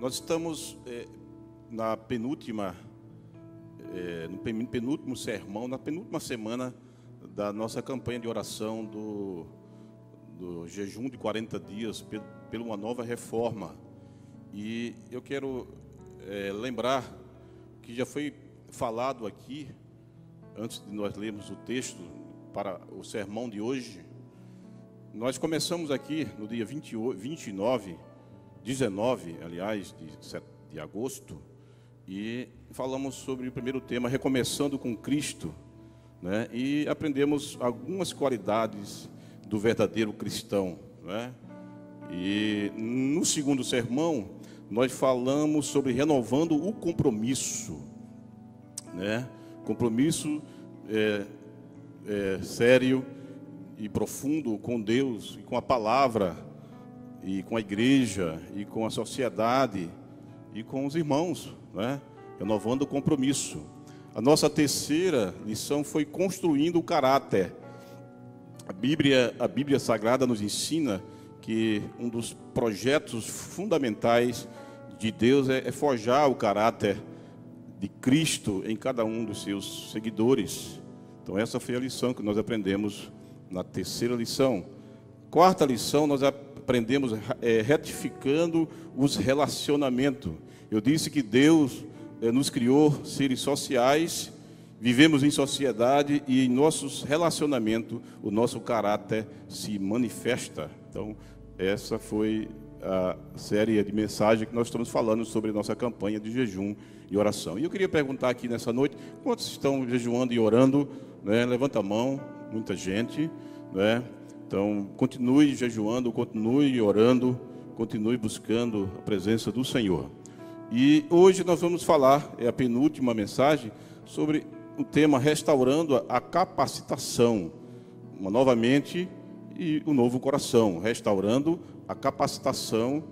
Nós estamos na penúltima, no penúltimo sermão, na penúltima semana da nossa campanha de oração do jejum de 40 dias pela uma nova reforma. E eu quero lembrar que já foi falado aqui, antes de nós lermos o texto para o sermão de hoje. Nós começamos aqui no dia 19, aliás, de agosto, e falamos sobre o primeiro tema, Recomeçando com Cristo, né? E aprendemos algumas qualidades do verdadeiro cristão, né? E no segundo sermão, nós falamos sobre renovando o compromisso, né? Compromisso sério e profundo com Deus e com a palavra, e com a igreja, e com a sociedade, e com os irmãos, né? Renovando o compromisso. A nossa terceira lição foi construindo o caráter. A Bíblia Sagrada nos ensina que um dos projetos fundamentais de Deus é forjar o caráter de Cristo em cada um dos seus seguidores. Então essa foi a lição que nós aprendemos na terceira lição. Quarta lição, nós aprendemos retificando os relacionamentos. Eu disse que Deus nos criou seres sociais, vivemos em sociedade e em nossos relacionamentos o nosso caráter se manifesta. Então essa foi a série de mensagens que nós estamos falando sobre a nossa campanha de jejum e oração. E eu queria perguntar aqui nessa noite, quantos estão jejuando e orando, né? Levanta a mão, muita gente, né? Então, continue jejuando, continue orando, continue buscando a presença do Senhor. E hoje nós vamos falar, é a penúltima mensagem, sobre o tema restaurando a capacitação, uma nova mente e um novo coração, restaurando a capacitação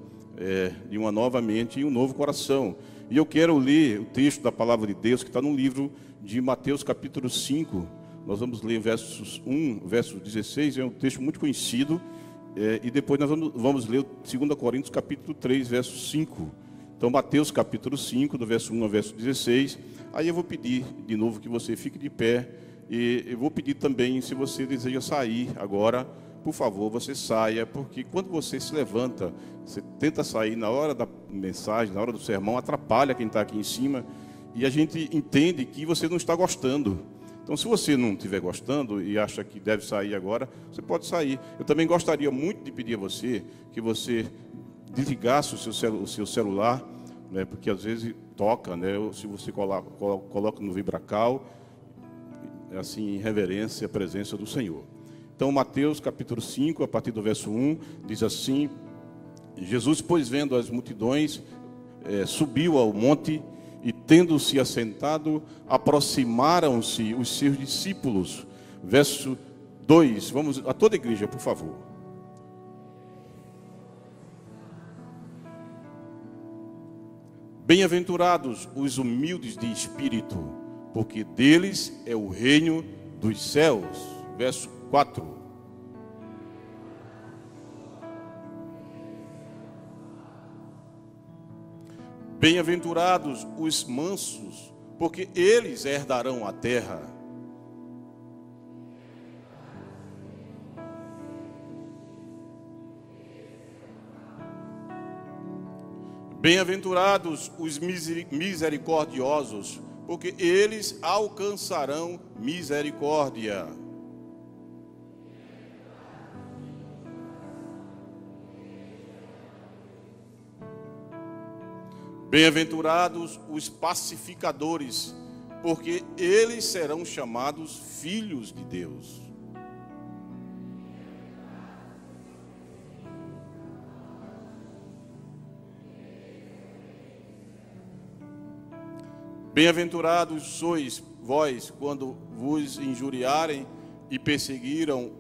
de uma nova mente e um novo coração. E eu quero ler o texto da palavra de Deus que está no livro de Mateus capítulo 5. Nós vamos ler versos 1, verso 16, é um texto muito conhecido, e depois nós vamos ler 2 Coríntios capítulo 3, verso 5. Então, Mateus capítulo 5, do verso 1 ao verso 16. Aí eu vou pedir de novo que você fique de pé, e eu vou pedir também, se você deseja sair agora, por favor, você saia, porque quando você se levanta, você tenta sair na hora da mensagem, na hora do sermão, atrapalha quem está aqui em cima, e a gente entende que você não está gostando. Então, se você não estiver gostando e acha que deve sair agora, você pode sair. Eu também gostaria muito de pedir a você que você desligasse o seu celular, né, porque às vezes toca, né, ou se você coloca no vibracal, assim, em reverência à presença do Senhor. Então, Mateus capítulo 5, a partir do verso 1, diz assim: Jesus, pois, vendo as multidões, subiu ao monte, e tendo-se assentado, aproximaram-se os seus discípulos. Verso 2, vamos a toda a igreja, por favor. Bem-aventurados os humildes de espírito, porque deles é o reino dos céus. Verso 4. Bem-aventurados os mansos, porque eles herdarão a terra. Bem-aventurados os misericordiosos, porque eles alcançarão misericórdia. Bem-aventurados os pacificadores, porque eles serão chamados filhos de Deus. Bem-aventurados sois vós, quando vos injuriarem e perseguiram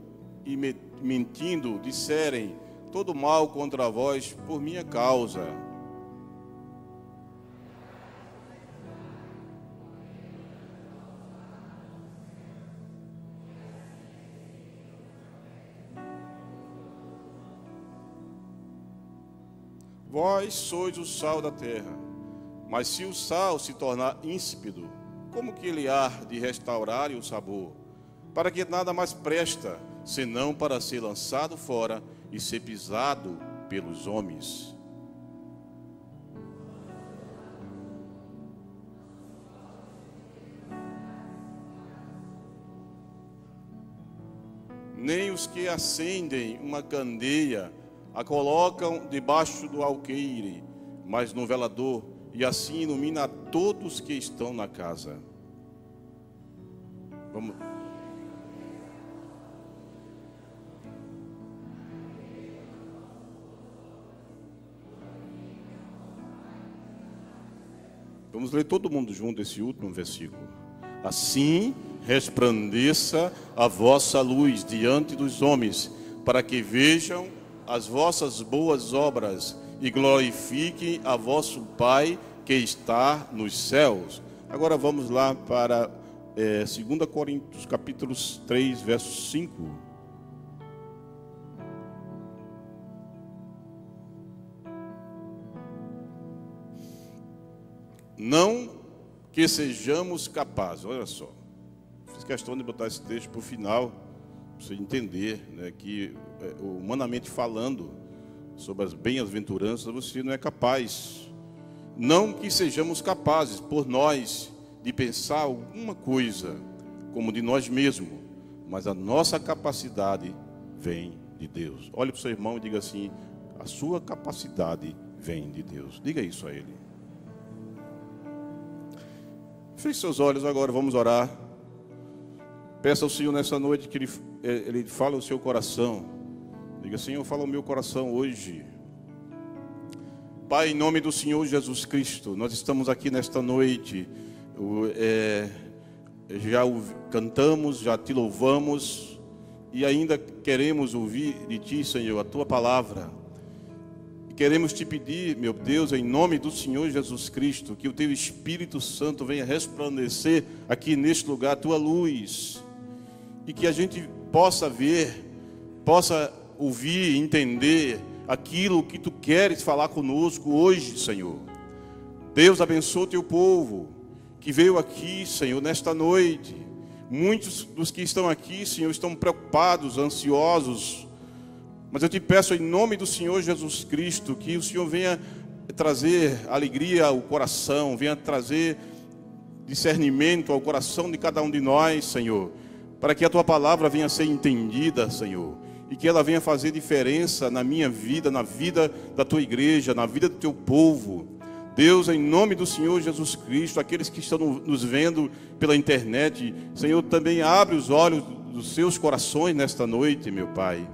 e mentindo, disserem todo mal contra vós por minha causa. Vós sois o sal da terra. Mas se o sal se tornar insípido, como que ele há de restaurar o sabor? Para que nada mais presta, senão para ser lançado fora e ser pisado pelos homens. Nem os que acendem uma candeia a colocam debaixo do alqueire, mas no velador, e assim ilumina a todos que estão na casa. Vamos. Vamos ler todo mundo junto esse último versículo. Assim resplandeça a vossa luz diante dos homens, para que vejam as vossas boas obras e glorifiquem a vosso Pai que está nos céus. Agora vamos lá para 2 Coríntios capítulo 3, verso 5. Não que sejamos capazes, olha só, fiz questão de botar esse texto para o final, para você entender, né, que humanamente falando, sobre as bem-aventuranças, você não é capaz. Não que sejamos capazes, por nós, de pensar alguma coisa, como de nós mesmos, mas a nossa capacidade vem de Deus. Olhe para o seu irmão e diga assim: a sua capacidade vem de Deus. Diga isso a ele. Feche seus olhos agora, vamos orar. Peça ao Senhor nessa noite que Ele fale ao seu coração. Diga: Senhor, fala ao meu coração hoje. Pai, em nome do Senhor Jesus Cristo, nós estamos aqui nesta noite. Já cantamos, já te louvamos e ainda queremos ouvir de Ti, Senhor, a Tua palavra. Queremos te pedir, meu Deus, em nome do Senhor Jesus Cristo, que o Teu Espírito Santo venha resplandecer aqui neste lugar a Tua luz, e que a gente possa ver, possa ouvir, entender aquilo que Tu queres falar conosco hoje, Senhor. Deus, abençoa o Teu povo que veio aqui, Senhor, nesta noite. Muitos dos que estão aqui, Senhor, estão preocupados, ansiosos, mas eu te peço em nome do Senhor Jesus Cristo que o Senhor venha trazer alegria ao coração, venha trazer discernimento ao coração de cada um de nós, Senhor, para que a Tua palavra venha a ser entendida, Senhor, e que ela venha fazer diferença na minha vida, na vida da Tua igreja, na vida do Teu povo. Deus, em nome do Senhor Jesus Cristo, aqueles que estão nos vendo pela internet, Senhor, também abre os olhos dos seus corações nesta noite, meu Pai.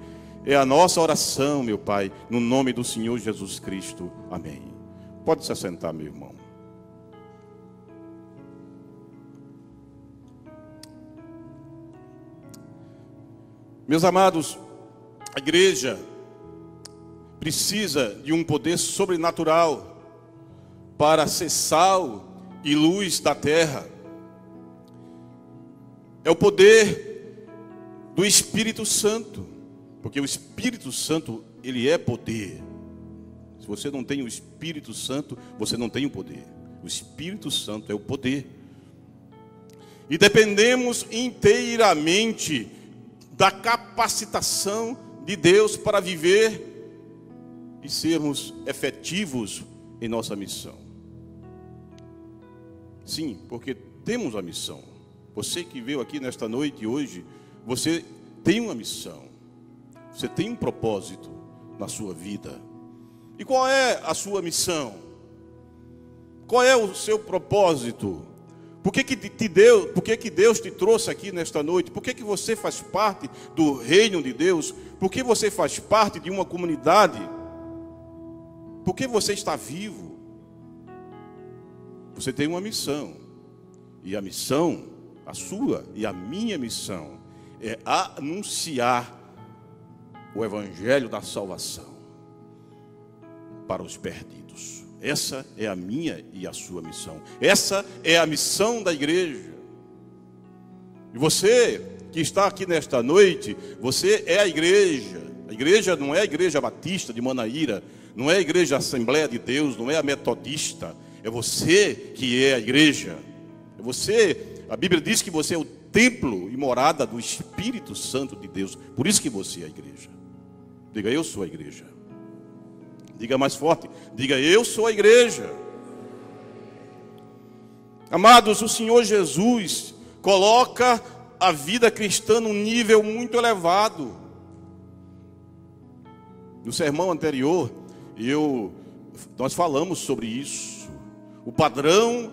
É a nossa oração, meu Pai, no nome do Senhor Jesus Cristo. Amém. Pode se assentar, meu irmão. Meus amados, a igreja precisa de um poder sobrenatural para ser sal e luz da terra. É o poder do Espírito Santo. Porque o Espírito Santo, ele é poder. Se você não tem o Espírito Santo, você não tem o poder. O Espírito Santo é o poder. E dependemos inteiramente da capacitação de Deus para viver e sermos efetivos em nossa missão. Sim, porque temos a missão. Você que veio aqui nesta noite hoje, você tem uma missão. Você tem um propósito na sua vida. E qual é a sua missão? Qual é o seu propósito? Por que Deus te trouxe aqui nesta noite? Por que você faz parte do reino de Deus? Por que você faz parte de uma comunidade? Por que você está vivo? Você tem uma missão. E a missão, a sua e a minha missão, é anunciar o evangelho da salvação para os perdidos. Essa é a minha e a sua missão. Essa é a missão da igreja. E você que está aqui nesta noite, você é a igreja. A igreja não é a igreja batista de Manaíra, não é a igreja Assembleia de Deus, não é a metodista, é você que é a igreja. É você, a Bíblia diz que você é o templo e morada do Espírito Santo de Deus. Por isso que você é a igreja. Diga, eu sou a igreja. Diga mais forte, diga, eu sou a igreja. Amados, o Senhor Jesus coloca a vida cristã num nível muito elevado. No sermão anterior, nós falamos sobre isso. O padrão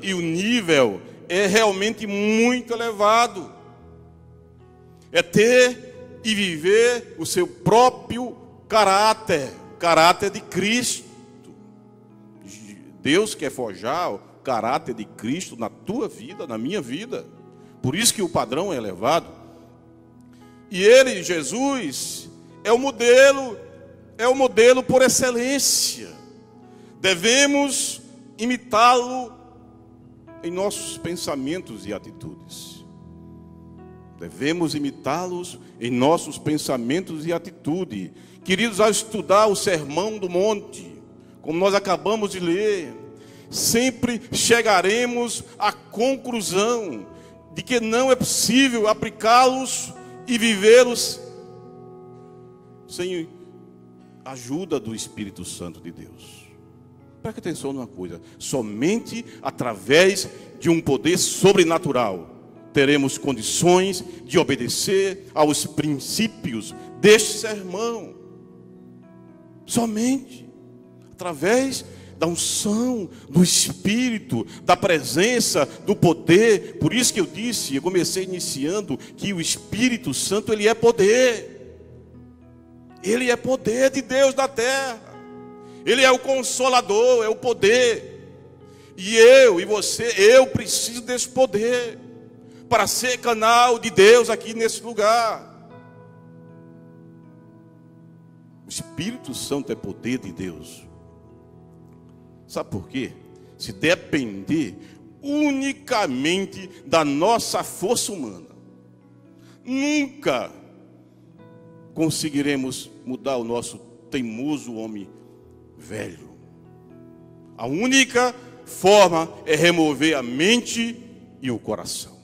e o nível é realmente muito elevado. É ter e viver o seu próprio caráter, o caráter de Cristo. Deus quer forjar o caráter de Cristo na tua vida, na minha vida. Por isso que o padrão é elevado. E ele, Jesus, é o modelo por excelência. Devemos imitá-lo em nossos pensamentos e atitudes. Devemos imitá-los em nossos pensamentos e atitude. Queridos, ao estudar o Sermão do Monte, como nós acabamos de ler, sempre chegaremos à conclusão de que não é possível aplicá-los e vivê-los sem a ajuda do Espírito Santo de Deus. Preste atenção numa coisa: somente através de um poder sobrenatural teremos condições de obedecer aos princípios deste sermão. Somente através da unção, do Espírito, da presença, do poder. Por isso que eu comecei iniciando que o Espírito Santo, ele é poder. Ele é poder de Deus na terra. Ele é o Consolador, é o poder. E eu e você, eu preciso desse poder para ser canal de Deus aqui nesse lugar. O Espírito Santo é poder de Deus. Sabe por quê? Se depender unicamente da nossa força humana, nunca conseguiremos mudar o nosso teimoso homem velho. A única forma é remover a mente e o coração.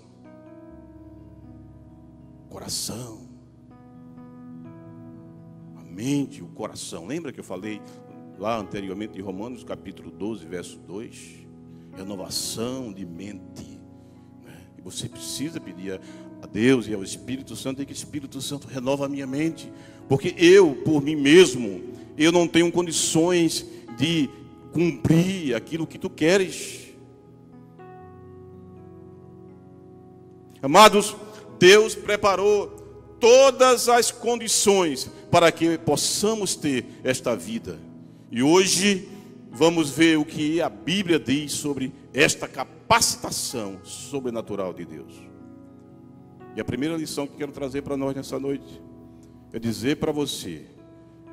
Coração. A mente e o coração. Lembra que eu falei lá anteriormente em Romanos capítulo 12, verso 2, renovação de mente, né? E você precisa pedir a Deus e ao Espírito Santo, e que o Espírito Santo renova a minha mente, porque eu, por mim mesmo, eu não tenho condições de cumprir aquilo que tu queres. Amados, Deus preparou todas as condições para que possamos ter esta vida. E hoje vamos ver o que a Bíblia diz sobre esta capacitação sobrenatural de Deus. E a primeira lição que quero trazer para nós nessa noite é dizer para você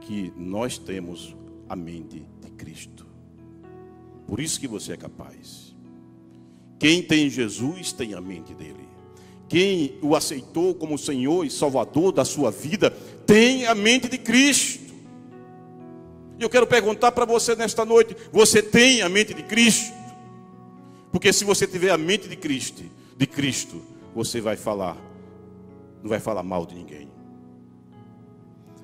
que nós temos a mente de Cristo. Por isso que você é capaz. Quem tem Jesus tem a mente dele. Quem o aceitou como Senhor e Salvador da sua vida tem a mente de Cristo. E eu quero perguntar para você nesta noite: você tem a mente de Cristo? Porque se você tiver a mente de Cristo, você vai falar, não vai falar mal de ninguém.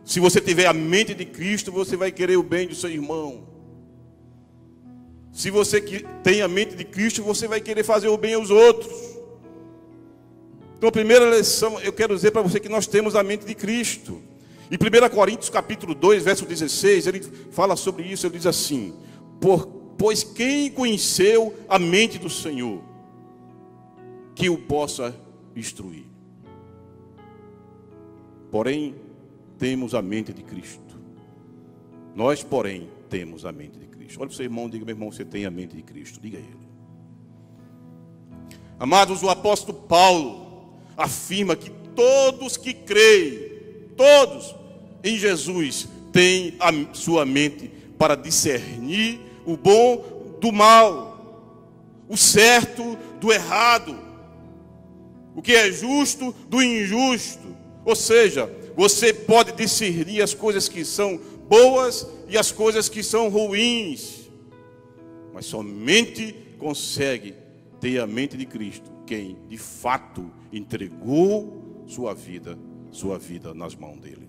Se você tiver a mente de Cristo, você vai querer o bem do seu irmão. Se você tem a mente de Cristo, você vai querer fazer o bem aos outros. Então a primeira lição, eu quero dizer para você que nós temos a mente de Cristo. Em 1 Coríntios capítulo 2, verso 16, ele fala sobre isso, ele diz assim: pois quem conheceu a mente do Senhor, que o possa instruir. Porém, temos a mente de Cristo. Nós, porém, temos a mente de Cristo. Olha para o seu irmão, diga: meu irmão, você tem a mente de Cristo. Diga a ele. Amados, o apóstolo Paulo afirma que todos que creem, todos em Jesus, têm a sua mente para discernir o bom do mal, o certo do errado, o que é justo do injusto. Ou seja, você pode discernir as coisas que são boas e as coisas que são ruins. Mas somente consegue ter a mente de Cristo quem de fato entregou sua vida nas mãos dele.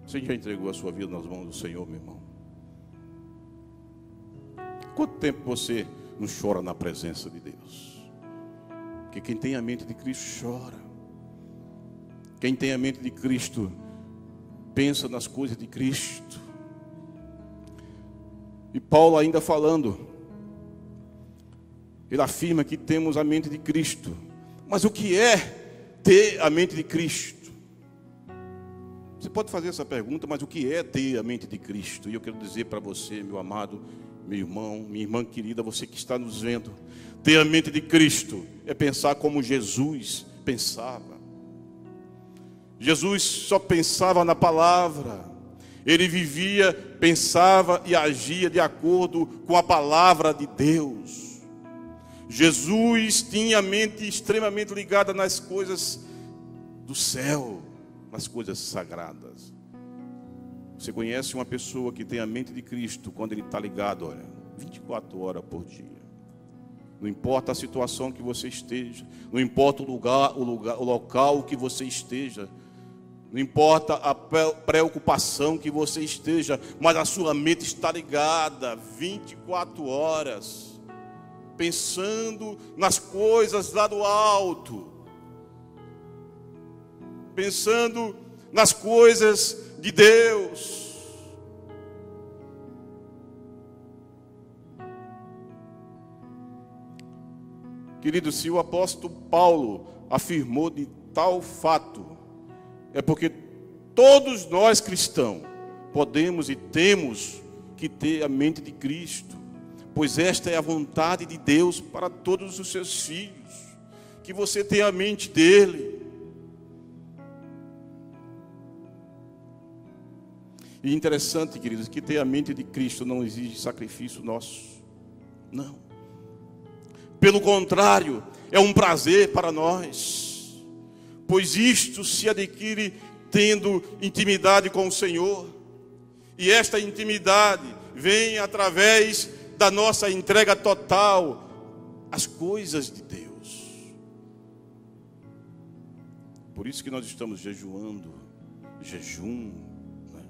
Você já entregou a sua vida nas mãos do Senhor, meu irmão? Quanto tempo você não chora na presença de Deus? Porque quem tem a mente de Cristo chora. Quem tem a mente de Cristo pensa nas coisas de Cristo. E Paulo ainda falando, ele afirma que temos a mente de Cristo. Mas o que é ter a mente de Cristo? Você pode fazer essa pergunta, mas o que é ter a mente de Cristo? E eu quero dizer para você, meu amado, meu irmão, minha irmã querida, você que está nos vendo, ter a mente de Cristo é pensar como Jesus pensava. Jesus só pensava na palavra. Ele vivia, pensava e agia de acordo com a palavra de Deus. Jesus tinha a mente extremamente ligada nas coisas do céu, nas coisas sagradas. Você conhece uma pessoa que tem a mente de Cristo quando ele está ligado, olha, 24 horas por dia. Não importa a situação que você esteja, não importa o local que você esteja, não importa a preocupação que você esteja, mas a sua mente está ligada 24 horas, pensando nas coisas lá do alto, pensando nas coisas de Deus. Querido, se o apóstolo Paulo afirmou de tal fato, é porque todos nós cristãos podemos e temos que ter a mente de Cristo, pois esta é a vontade de Deus para todos os seus filhos, que você tenha a mente dele. E interessante, queridos, que ter a mente de Cristo não exige sacrifício nosso, não. Pelo contrário, é um prazer para nós, pois isto se adquire tendo intimidade com o Senhor. E esta intimidade vem através da nossa entrega total às coisas de Deus. Por isso que nós estamos jejuando, jejum, né?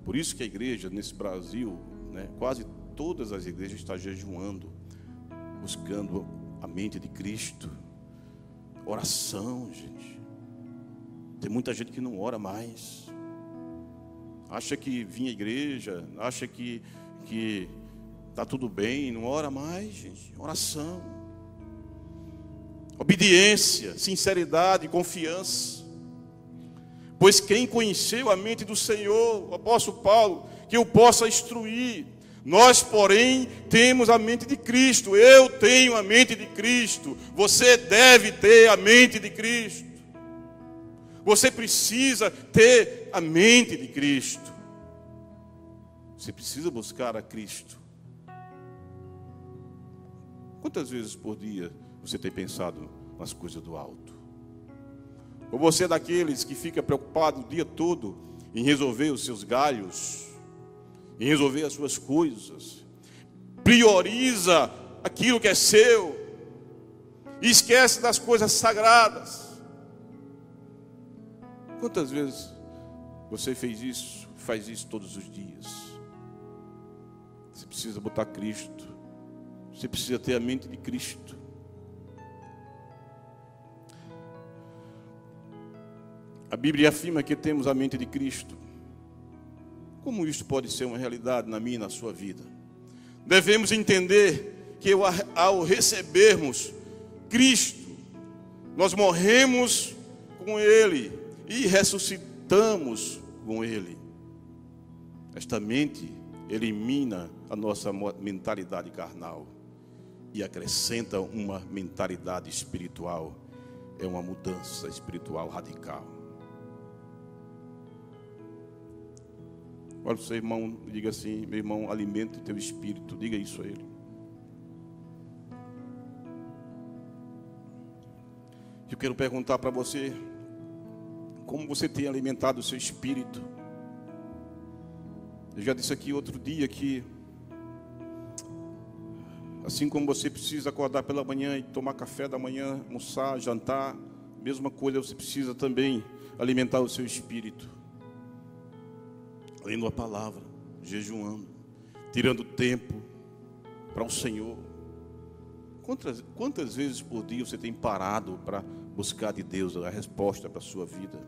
Por isso que a igreja nesse Brasil, né, quase todas as igrejas estão jejuando, buscando a mente de Cristo. Oração, gente. Tem muita gente que não ora mais. Acha que vinha à igreja, acha que está tudo bem, não ora mais, gente. Oração. Obediência, sinceridade, confiança. Pois quem conheceu a mente do Senhor, o apóstolo Paulo, que eu possa instruir. Nós, porém, temos a mente de Cristo. Eu tenho a mente de Cristo. Você deve ter a mente de Cristo. Você precisa ter a mente de Cristo. Você precisa buscar a Cristo. Quantas vezes por dia você tem pensado nas coisas do alto? Ou você é daqueles que fica preocupado o dia todo em resolver os seus galhos, em resolver as suas coisas, prioriza aquilo que é seu e esquece das coisas sagradas? Quantas vezes você fez isso, faz isso todos os dias? Você precisa botar Cristo. Você precisa ter a mente de Cristo. A Bíblia afirma que temos a mente de Cristo. Como isso pode ser uma realidade na minha e na sua vida? Devemos entender que ao recebermos Cristo, nós morremos com Ele e ressuscitamos com Ele. Esta mente elimina a nossa mentalidade carnal e acrescenta uma mentalidade espiritual. É uma mudança espiritual radical. Olha para o seu irmão e diga assim: meu irmão, alimente o teu espírito. Diga isso a ele. Eu quero perguntar para você: como você tem alimentado o seu espírito? Eu já disse aqui outro dia que, assim como você precisa acordar pela manhã e tomar café da manhã, almoçar, jantar, mesma coisa você precisa também alimentar o seu espírito, lendo a palavra, jejuando, tirando tempo para o Senhor. Quantas vezes por dia você tem parado para buscar de Deus a resposta para a sua vida?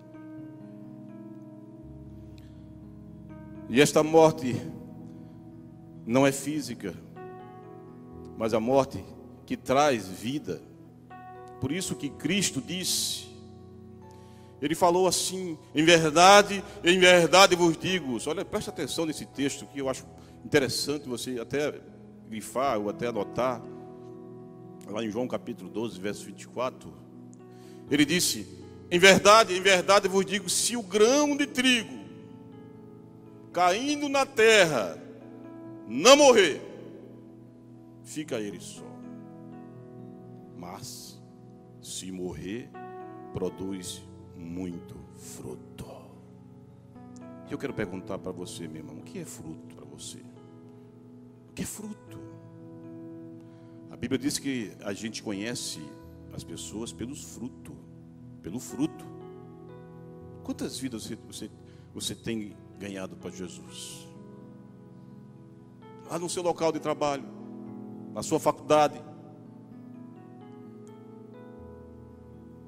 E esta morte não é física, mas a morte que traz vida. Por isso que Cristo disse, Ele falou assim: em verdade vos digo. Olha, presta atenção nesse texto que eu acho interessante você até grifar ou até anotar. Lá em João capítulo 12, verso 24. Ele disse: em verdade vos digo, se o grão de trigo caindo na terra não morrer, fica ele só. Mas se morrer, produz muito fruto. Eu quero perguntar para você, meu irmão, o que é fruto para você? O que é fruto? A Bíblia diz que a gente conhece as pessoas pelo fruto. Quantas vidas você tem ganhado para Jesus? Lá no seu local de trabalho, na sua faculdade.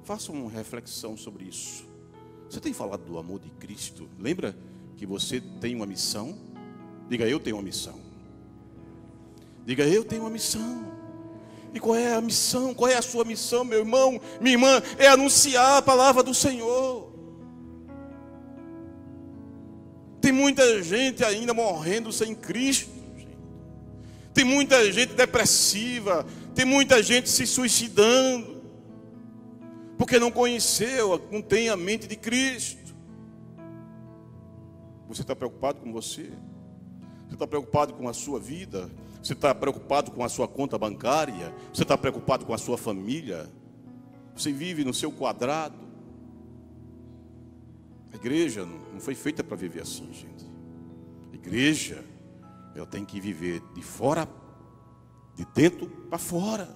Faça uma reflexão sobre isso. Você tem falado do amor de Cristo? Lembra que você tem uma missão? Diga: eu tenho uma missão. Diga: eu tenho uma missão. E qual é a missão? Qual é a sua missão, meu irmão, minha irmã? É anunciar a palavra do Senhor. Tem muita gente ainda morrendo sem Cristo, gente. Tem muita gente depressiva, tem muita gente se suicidando, porque não conheceu, não tem a mente de Cristo. Você está preocupado com você? Você está preocupado com a sua vida? Você está preocupado com a sua conta bancária? Você está preocupado com a sua família? Você vive no seu quadrado? A igreja não foi feita para viver assim, gente. A igreja, ela tem que viver de fora, de dentro para fora.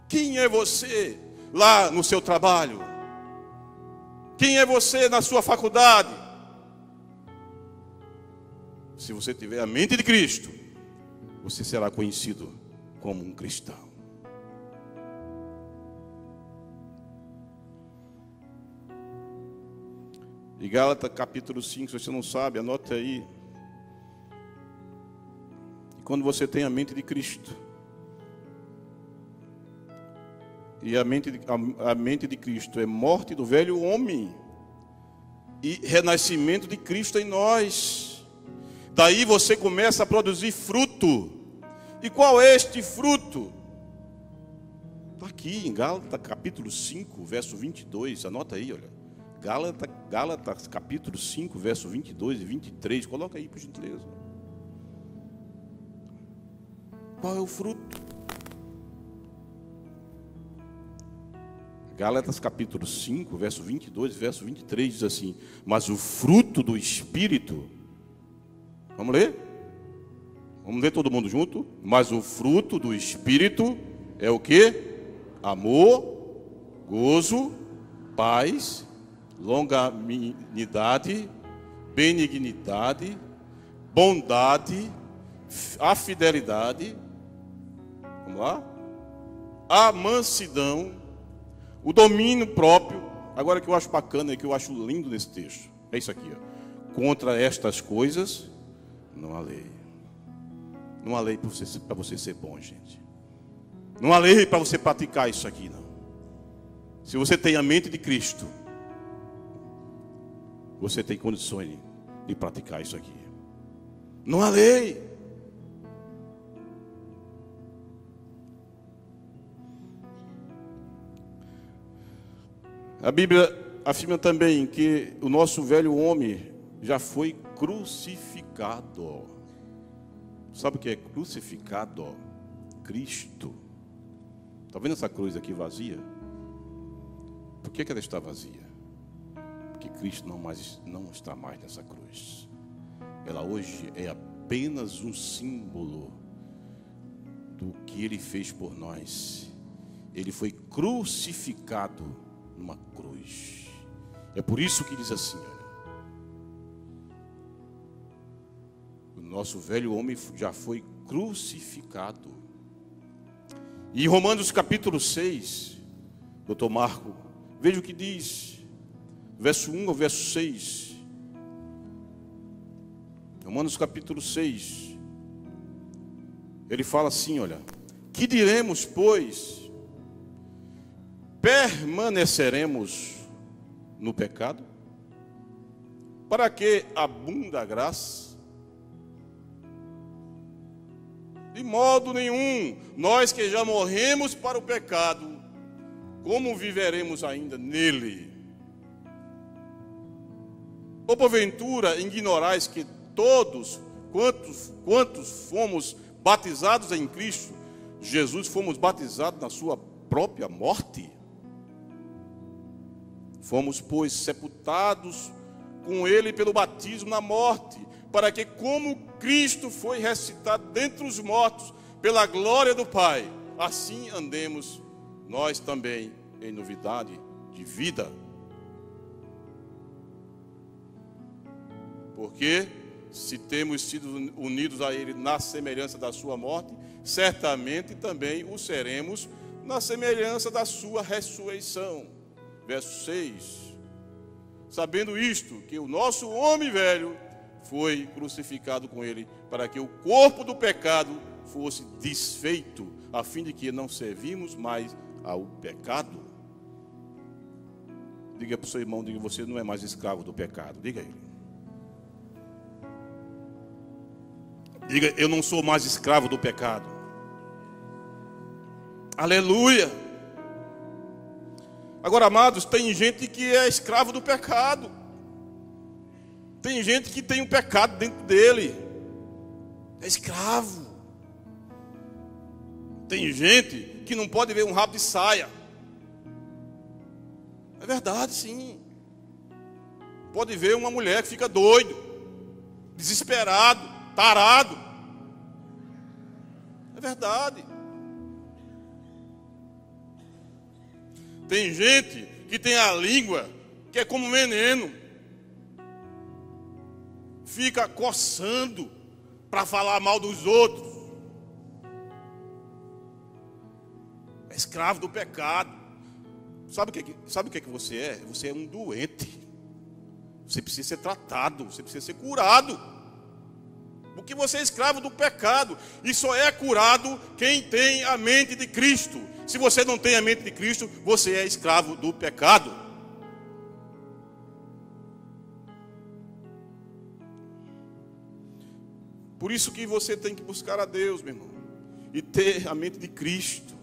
Quem é você lá no seu trabalho? Quem é você na sua faculdade? Se você tiver a mente de Cristo, você será conhecido como um cristão. E Gálatas capítulo 5, se você não sabe, anote aí. E quando você tem a mente de Cristo, e a mente de Cristo é morte do velho homem e renascimento de Cristo em nós. Daí você começa a produzir fruto. E qual é este fruto? Está aqui em Gálatas capítulo 5, verso 22. Anota aí, olha. Gálatas capítulo 5, verso 22 e 23. Coloca aí, por gentileza. Qual é o fruto? Gálatas capítulo 5, verso 22 e verso 23 diz assim: mas o fruto do Espírito... Vamos ler? Vamos ler todo mundo junto? Mas o fruto do Espírito é o quê? Amor, gozo, paz, longanimidade, benignidade, bondade, a fidelidade, vamos lá? A mansidão, o domínio próprio. Agora, o que eu acho bacana e que eu acho lindo nesse texto é isso aqui, ó. Contra estas coisas não há lei. Não há lei para você ser bom, gente. Não há lei para você praticar isso aqui, não. Se você tem a mente de Cristo, você tem condições de praticar isso aqui. Não há lei. A Bíblia afirma também que o nosso velho homem já foi crucificado. Sabe o que é crucificado? Cristo. Está vendo essa cruz aqui vazia? Por que ela está vazia? Porque Cristo não está mais nessa cruz. ela hoje é apenas um símbolo do que Ele fez por nós. Ele foi crucificado numa cruz. É por isso que diz assim, olha, o nosso velho homem já foi crucificado. E em Romanos capítulo 6, doutor Marco, veja o que diz, verso 1 ao verso 6. Romanos capítulo 6. Ele fala assim, olha: que diremos, pois? Permaneceremos no pecado? Para que abunda a graça? De modo nenhum. Nós que já morremos para o pecado, como viveremos ainda nele? Ou porventura ignorais que todos quantos fomos batizados em Cristo Jesus, fomos batizados na sua própria morte? Fomos, pois, sepultados com Ele pelo batismo na morte, para que, como Cristo foi ressuscitado dentre os mortos pela glória do Pai, assim andemos nós também em novidade de vida. Porque se temos sido unidos a Ele na semelhança da sua morte, certamente também o seremos na semelhança da sua ressurreição. Verso 6. Sabendo isto, que o nosso homem velho foi crucificado com Ele, para que o corpo do pecado fosse desfeito, a fim de que não servimos mais ao pecado. Diga para o seu irmão, diga: você não é mais escravo do pecado. Diga a ele. Diga: eu não sou mais escravo do pecado. Aleluia. Agora, amados, tem gente que é escravo do pecado. Tem gente que tem um pecado dentro dele. É escravo. Tem gente que não pode ver um rabo de saia. É verdade, sim. Pode ver uma mulher que fica doido, desesperado, tarado. É verdade. Tem gente que tem a língua que é como um veneno. Fica coçando para falar mal dos outros. É escravo do pecado. Sabe o que você é? Você é um doente. Você precisa ser tratado, você precisa ser curado. Porque você é escravo do pecado. E só é curado quem tem a mente de Cristo. Se você não tem a mente de Cristo, você é escravo do pecado. Por isso que você tem que buscar a Deus, meu irmão, e ter a mente de Cristo.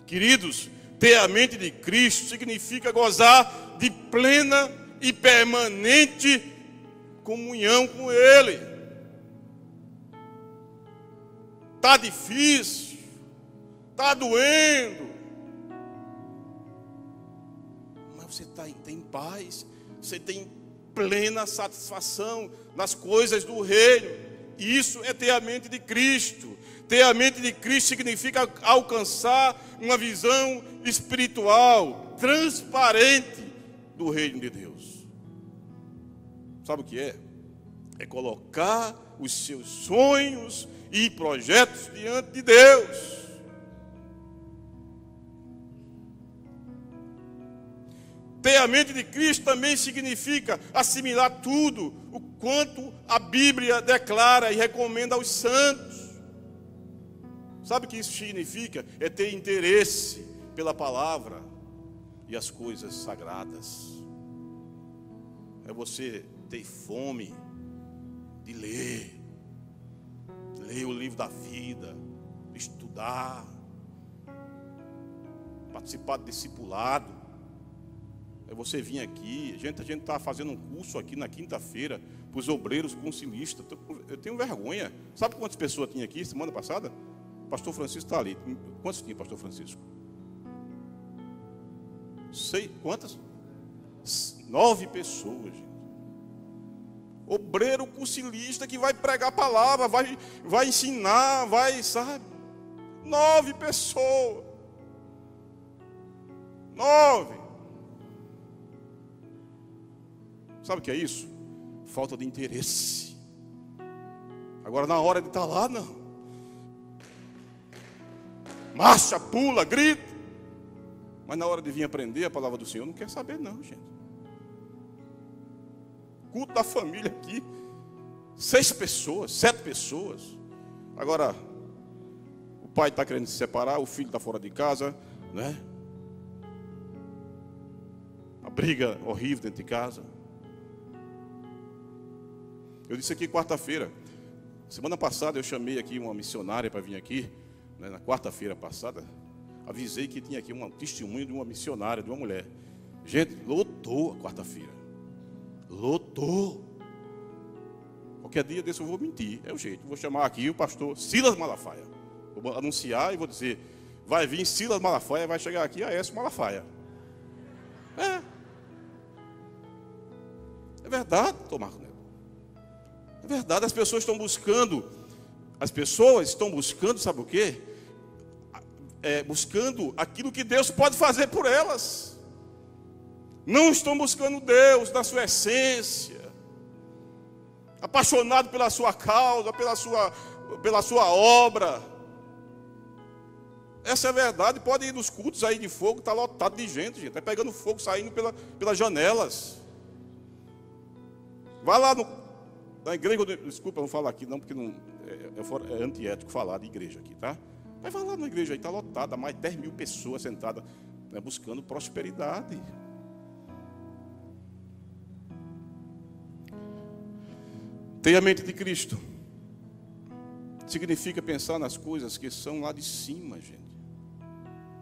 Queridos, ter a mente de Cristo significa gozar de plena e permanente comunhão com Ele. Está difícil, está doendo, mas você tem paz, você tem plena satisfação nas coisas do reino. Isso é ter a mente de Cristo. Ter a mente de Cristo significa alcançar uma visão espiritual, transparente do reino de Deus. Sabe o que é? É colocar os seus sonhos e projetos diante de Deus. Ter a mente de Cristo também significa assimilar tudo o quanto a Bíblia declara e recomenda aos santos. Sabe o que isso significa? É ter interesse pela palavra e as coisas sagradas. É você ter fome de ler o livro da vida, estudar, participar do discipulado. É você vir aqui. A gente está fazendo um curso aqui na quinta-feira para os obreiros consilistas. Eu tenho vergonha. Sabe quantas pessoas tinha aqui semana passada? O pastor Francisco está ali. Quantos tinha, pastor Francisco? Sei quantas? 9 pessoas, gente. Obreiro cursilista que vai pregar a palavra, vai ensinar, sabe? 9 pessoas. 9. Sabe o que é isso? Falta de interesse. Agora na hora de estar lá, não. Marcha, pula, grita. Mas na hora de vir aprender a palavra do Senhor, não quer saber não, gente. Culto da família aqui. 6 pessoas, 7 pessoas. Agora, o pai está querendo se separar, o filho está fora de casa, né? A briga horrível dentro de casa. Eu disse aqui quarta-feira. Semana passada eu chamei aqui uma missionária para vir aqui, né, na quarta-feira passada. Avisei que tinha aqui um testemunho de uma missionária, de uma mulher. Gente, lotou a quarta-feira. Lotou. Qualquer dia desse eu vou mentir. É o jeito. Vou chamar aqui o pastor Silas Malafaia. Vou anunciar e vou dizer: vai vir Silas Malafaia, vai chegar aqui Aécio Malafaia. É verdade, Tomás Neto. É verdade, as pessoas estão buscando. Sabe o quê? Buscando aquilo que Deus pode fazer por elas. Não estão buscando Deus na sua essência, apaixonado pela sua causa, pela sua obra. Essa é a verdade. Pode ir nos cultos aí de fogo, está lotado de gente, está pegando fogo saindo pelas janelas. Vai lá na igreja, desculpa, não falar aqui não, porque não, é antiético falar de igreja aqui, tá? Mas vai lá na igreja aí, está lotada, mais de 10 mil pessoas sentadas, né, buscando prosperidade. Ter a mente de Cristo significa pensar nas coisas que são lá de cima, gente.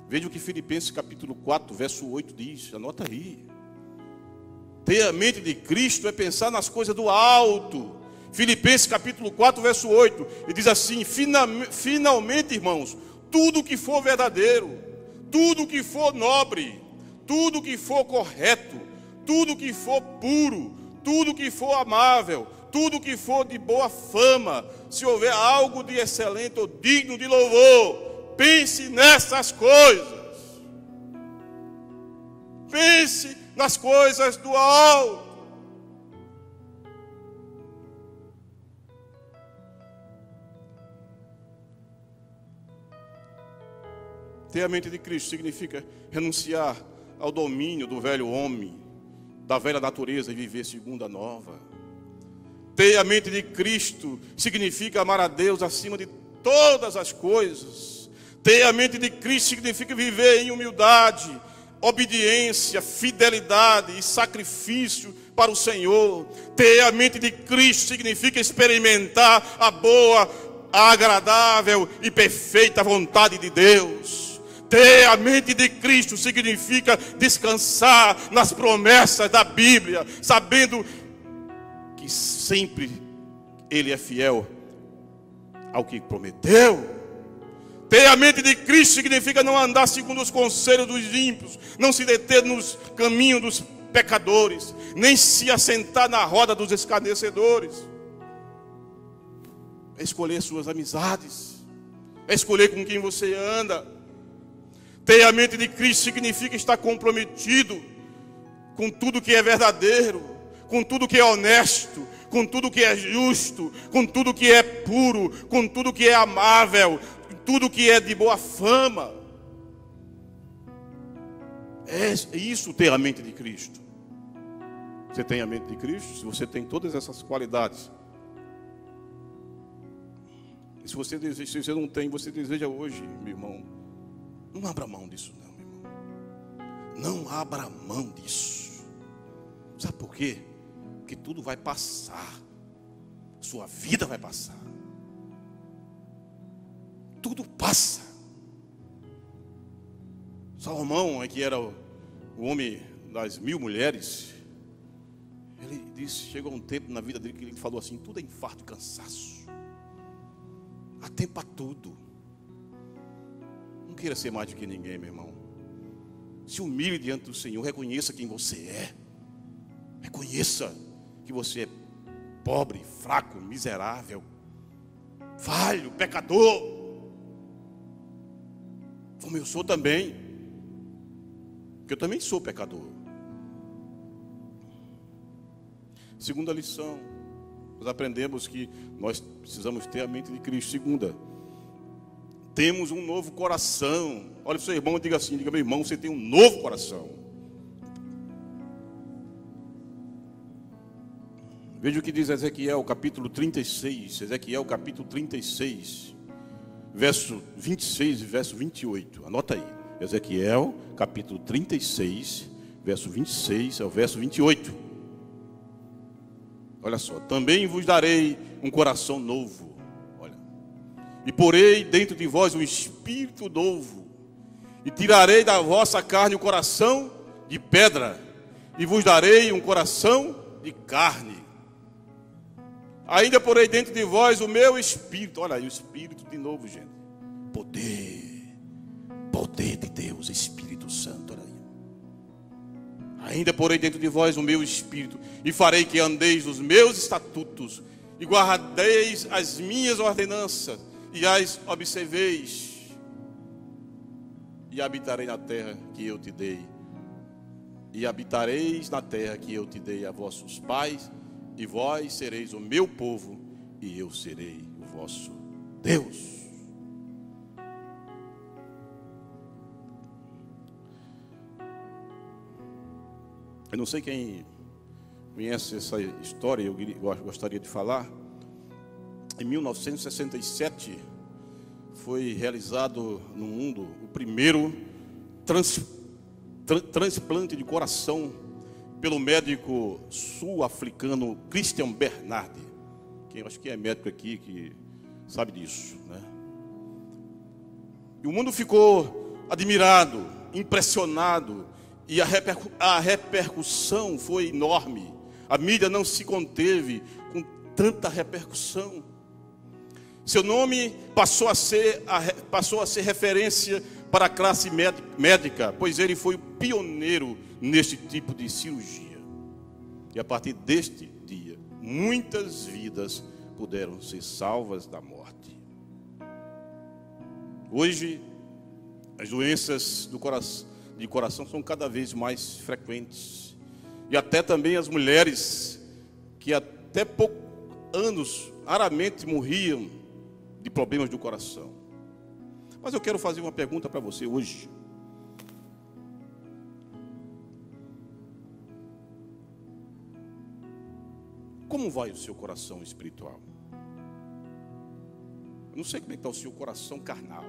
Veja o que Filipenses capítulo 4, verso 8 diz, anota aí. Ter a mente de Cristo é pensar nas coisas do alto. Filipenses capítulo 4, verso 8, e diz assim: finalmente, irmãos, tudo que for verdadeiro, tudo que for nobre, tudo que for correto, tudo que for puro, tudo que for amável, tudo que for de boa fama, se houver algo de excelente ou digno de louvor, pense nessas coisas. Pense nas coisas do alto. Ter a mente de Cristo significa renunciar ao domínio do velho homem, da velha natureza, e viver segundo a nova. Ter a mente de Cristo significa amar a Deus acima de todas as coisas. Ter a mente de Cristo significa viver em humildade, obediência, fidelidade e sacrifício para o Senhor. Ter a mente de Cristo significa experimentar a boa, a agradável e perfeita vontade de Deus. Ter a mente de Cristo significa descansar nas promessas da Bíblia, sabendo que sempre Ele é fiel ao que prometeu. Ter a mente de Cristo significa não andar segundo os conselhos dos ímpios, não se deter nos caminhos dos pecadores, nem se assentar na roda dos escarnecedores. É escolher suas amizades, é escolher com quem você anda. Ter a mente de Cristo significa estar comprometido com tudo que é verdadeiro, com tudo que é honesto, com tudo que é justo, com tudo que é puro, com tudo que é amável, tudo que é de boa fama. É isso ter a mente de Cristo. Você tem a mente de Cristo? Se você tem todas essas qualidades, e se você não tem, você deseja hoje, meu irmão, não abra mão disso não, meu irmão. Não abra mão disso. Sabe por quê? Porque tudo vai passar. Sua vida vai passar. Tudo passa. Salomão, que era o homem das 1000 mulheres, ele disse, chegou um tempo na vida dele que ele falou assim: tudo é infarto e cansaço. Há tempo para tudo. Não queira ser mais do que ninguém, meu irmão. Se humilhe diante do Senhor, reconheça quem você é. Reconheça que você é pobre, fraco, miserável, falho, pecador, como eu sou também, porque eu também sou pecador. Segunda lição, nós aprendemos que nós precisamos ter a mente de Cristo. Segunda, temos um novo coração. Olha para o seu irmão e diga assim, diga: meu irmão, você tem um novo coração. Veja o que diz Ezequiel, capítulo 36. Ezequiel, capítulo 36, verso 26 e verso 28. Anota aí. Ezequiel, capítulo 36, verso 26 ao verso 28. Olha só. Também vos darei um coração novo. Olha. E porei dentro de vós um espírito novo. E tirarei da vossa carne o coração de pedra. E vos darei um coração de carne. Ainda porei dentro de vós o meu espírito. Olha aí, o espírito de novo, gente. Poder de Deus, Espírito Santo. Olha aí. Ainda porei dentro de vós o meu espírito. E farei que andeis nos meus estatutos. E guardeis as minhas ordenanças. E as observeis. E habitarei na terra que eu te dei. E habitareis na terra que eu te dei a vossos pais. E vós sereis o meu povo, e eu serei o vosso Deus. Eu não sei quem conhece essa história, eu gostaria de falar. Em 1967, foi realizado no mundo o primeiro transplante de coração pelo médico sul-africano Christian Bernardi. Quem acho que é médico aqui que sabe disso, né? E o mundo ficou admirado, impressionado, e a repercussão foi enorme. A mídia não se conteve com tanta repercussão. Seu nome passou a ser referência para a classe médica, pois ele foi o pioneiro neste tipo de cirurgia. E a partir deste dia, muitas vidas puderam ser salvas da morte. Hoje, as doenças de coração são cada vez mais frequentes. E até também as mulheres, que até poucos anos, raramente morriam de problemas do coração. Mas eu quero fazer uma pergunta para você hoje. Como vai o seu coração espiritual? Eu não sei como é que está o seu coração carnal.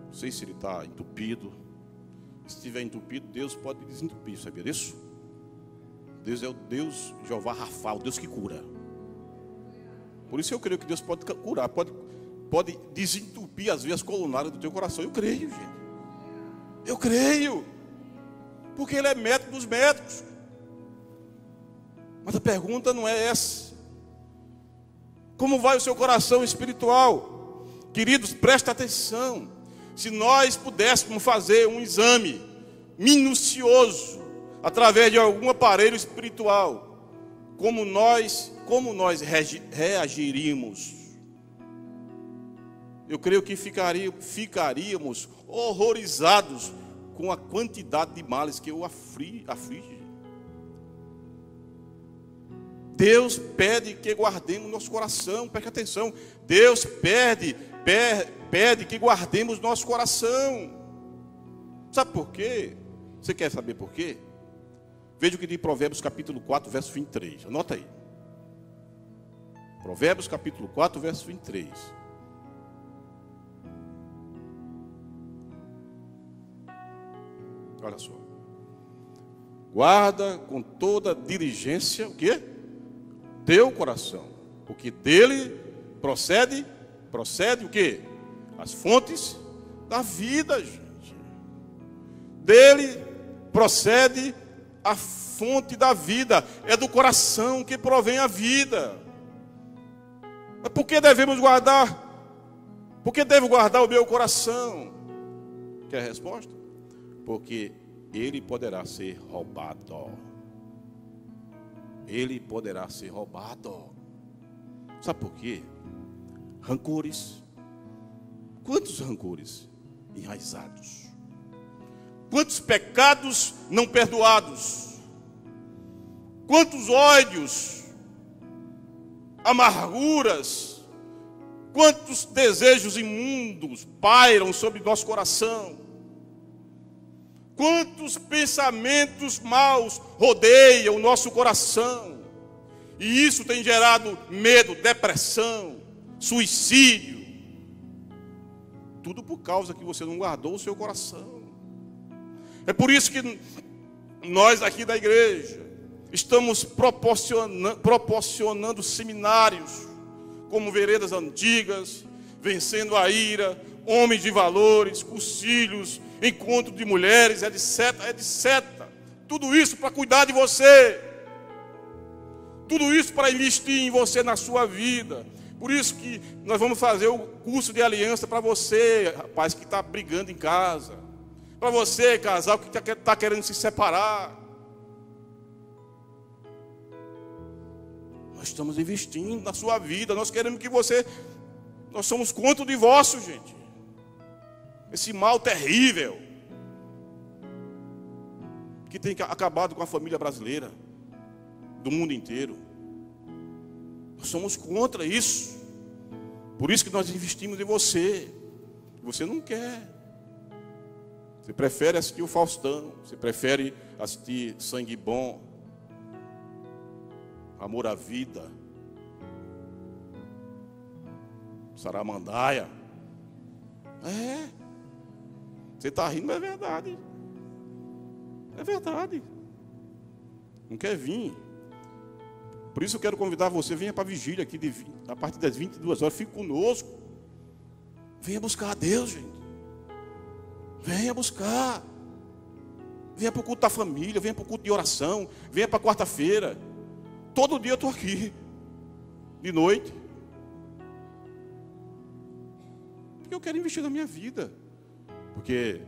Não sei se ele está entupido. Se estiver entupido, Deus pode desentupir, sabia disso? Deus é o Deus Jeová Rafa, o Deus que cura. Por isso eu creio que Deus pode curar, pode desentupir as veias coronárias do teu coração. Eu creio, gente. Eu creio. Porque Ele é médico dos médicos. Mas a pergunta não é essa. Como vai o seu coração espiritual? Queridos, presta atenção. Se nós pudéssemos fazer um exame minucioso através de algum aparelho espiritual, como nós reagiríamos? Eu creio que ficaríamos horrorizados com a quantidade de males que o aflige. Deus pede que guardemos nosso coração. Preste atenção. Deus pede que guardemos nosso coração. Sabe por quê? Você quer saber por quê? Veja o que diz Provérbios capítulo 4, verso 23. Anota aí. Provérbios capítulo 4, verso 23. Olha só. Guarda com toda diligência o quê? Teu coração, porque dele procede o quê? As fontes da vida, gente. Dele procede a fonte da vida. É do coração que provém a vida. Mas por que devemos guardar? Por que devo guardar o meu coração? Quer a resposta? Porque ele poderá ser roubado. ele poderá ser roubado. Sabe por quê? Rancores. Quantos rancores enraizados? Quantos pecados não perdoados? Quantos ódios, amarguras, quantos desejos imundos pairam sobre nosso coração? Quantos pensamentos maus rodeiam o nosso coração? E isso tem gerado medo, depressão, suicídio. Tudo por causa que você não guardou o seu coração. É por isso que nós aqui da igreja estamos proporcionando seminários como Veredas Antigas, Vencendo a Ira, Homens de Valores, cursilhos, Encontro de Mulheres, etc, etc. Tudo isso para cuidar de você. Tudo isso para investir em você, na sua vida. Por isso que nós vamos fazer o curso de aliança para você, rapaz, que está brigando em casa. Para você, casal, que está querendo se separar. Nós estamos investindo na sua vida. Nós queremos que você... Nós somos contra o divórcio, gente. Esse mal terrível que tem acabado com a família brasileira, do mundo inteiro. Nós somos contra isso. Por isso que nós investimos em você. Você não quer. Você prefere assistir o Faustão. Você prefere assistir Sangue Bom, Amor à Vida, Saramandaia. Você está rindo, mas é verdade. É verdade. Não quer vir. Por isso eu quero convidar você, venha para a vigília aqui, a partir das 22 horas, fique conosco. Venha buscar a Deus, gente. Venha buscar. Venha para o culto da família, venha para o culto de oração, venha para quarta-feira. Todo dia eu estou aqui, de noite. Porque eu quero investir na minha vida. Porque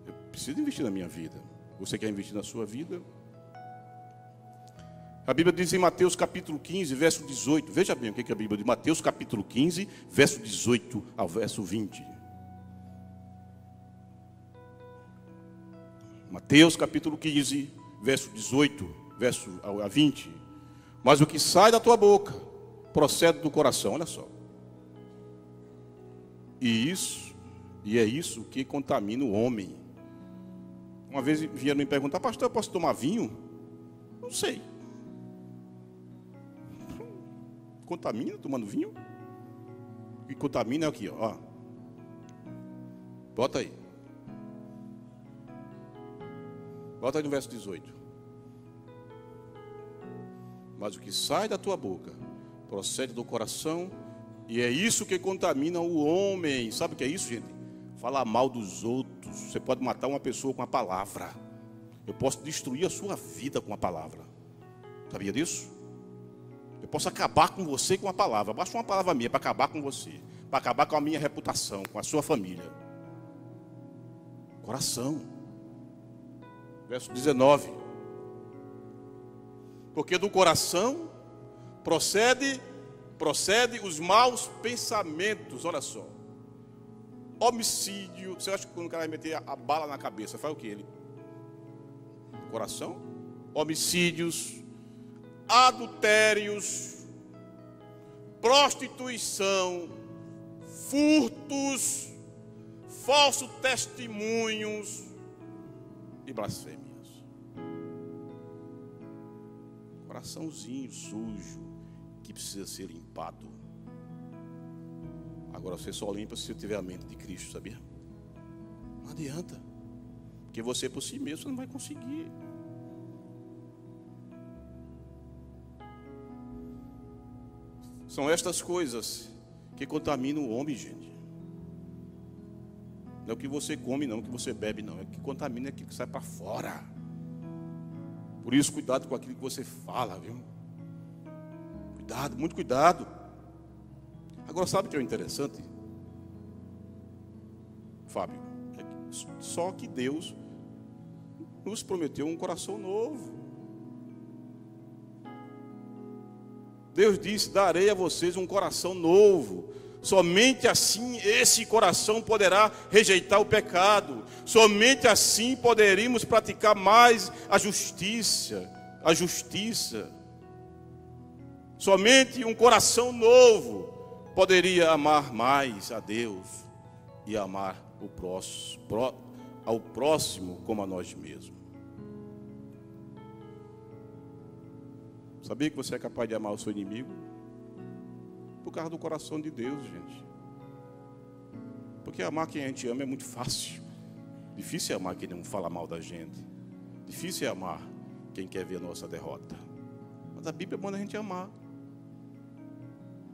eu preciso investir na minha vida. Você quer investir na sua vida? A Bíblia diz em Mateus capítulo 15, verso 18. Veja bem o que a Bíblia diz. Mateus capítulo 15, verso 18 ao verso 20. Mateus capítulo 15, verso 18, verso a 20. Mas o que sai da tua boca procede do coração. Olha só. E é isso que contamina o homem. Uma vez vieram me perguntar: pastor, eu posso tomar vinho? Não sei. Contamina tomando vinho? O que contamina é aqui, ó. Bota aí. Bota aí no verso 18. Mas o que sai da tua boca procede do coração, e é isso que contamina o homem. Sabe o que é isso, gente? Falar mal dos outros. Você pode matar uma pessoa com a palavra. Eu posso destruir a sua vida com a palavra. Sabia disso? Eu posso acabar com você com a palavra. Basta uma palavra minha para acabar com você, para acabar com a minha reputação, com a sua família. Coração. Verso 19. Porque do coração procede os maus pensamentos. Olha só. Homicídio. Você acha que quando o cara vai meter a bala na cabeça, faz o que ele? Coração. Homicídios, adultérios, prostituição, furtos, falsos testemunhos e blasfêmias. Coraçãozinho sujo que precisa ser limpado. Agora você só limpa se você tiver a mente de Cristo, sabia? Não adianta. Porque você por si mesmo você não vai conseguir. São estas coisas que contaminam o homem, gente. Não é o que você come, não, é o que você bebe, não. É o que contamina, é aquilo que sai para fora. Por isso, cuidado com aquilo que você fala, viu? Cuidado, muito cuidado. Agora, sabe o que é interessante, Fábio? É que só que Deus nos prometeu um coração novo. Deus disse: darei a vocês um coração novo. Somente assim esse coração poderá rejeitar o pecado. Somente assim poderíamos praticar mais a justiça. A justiça. Somente um coração novo poderia amar mais a Deus e amar ao próximo como a nós mesmos. Sabia que você é capaz de amar o seu inimigo? Por causa do coração de Deus, gente. Porque amar quem a gente ama é muito fácil. Difícil é amar quem não fala mal da gente. Difícil é amar quem quer ver a nossa derrota. Mas a Bíblia manda a gente amar.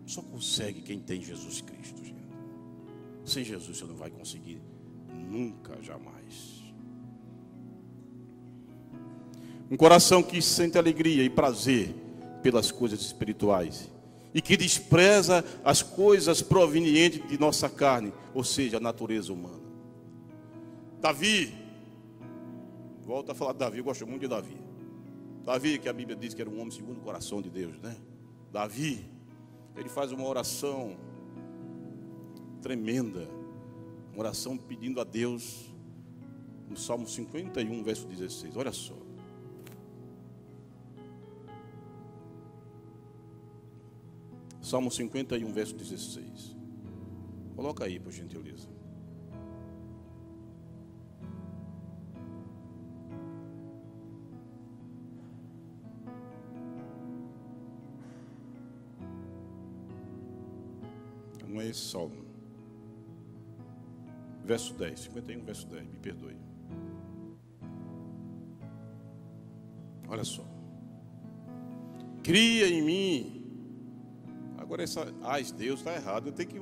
Só consegue quem tem Jesus Cristo, gente. Sem Jesus você não vai conseguir nunca, jamais. Um coração que sente alegria e prazer pelas coisas espirituais e que despreza as coisas provenientes de nossa carne, ou seja, a natureza humana. Davi, volta a falar de Davi, eu gosto muito de Davi. Davi, que a Bíblia diz que era um homem segundo o coração de Deus, né? Davi, ele faz uma oração tremenda, uma oração pedindo a Deus, no Salmo 51, verso 16, olha só. Salmo 51, verso 16. Coloca aí, por gentileza. Não é esse salmo. Verso 10, 51, verso 10, me perdoe. Olha só. Cria em mim. Agora Deus está errado, eu tenho que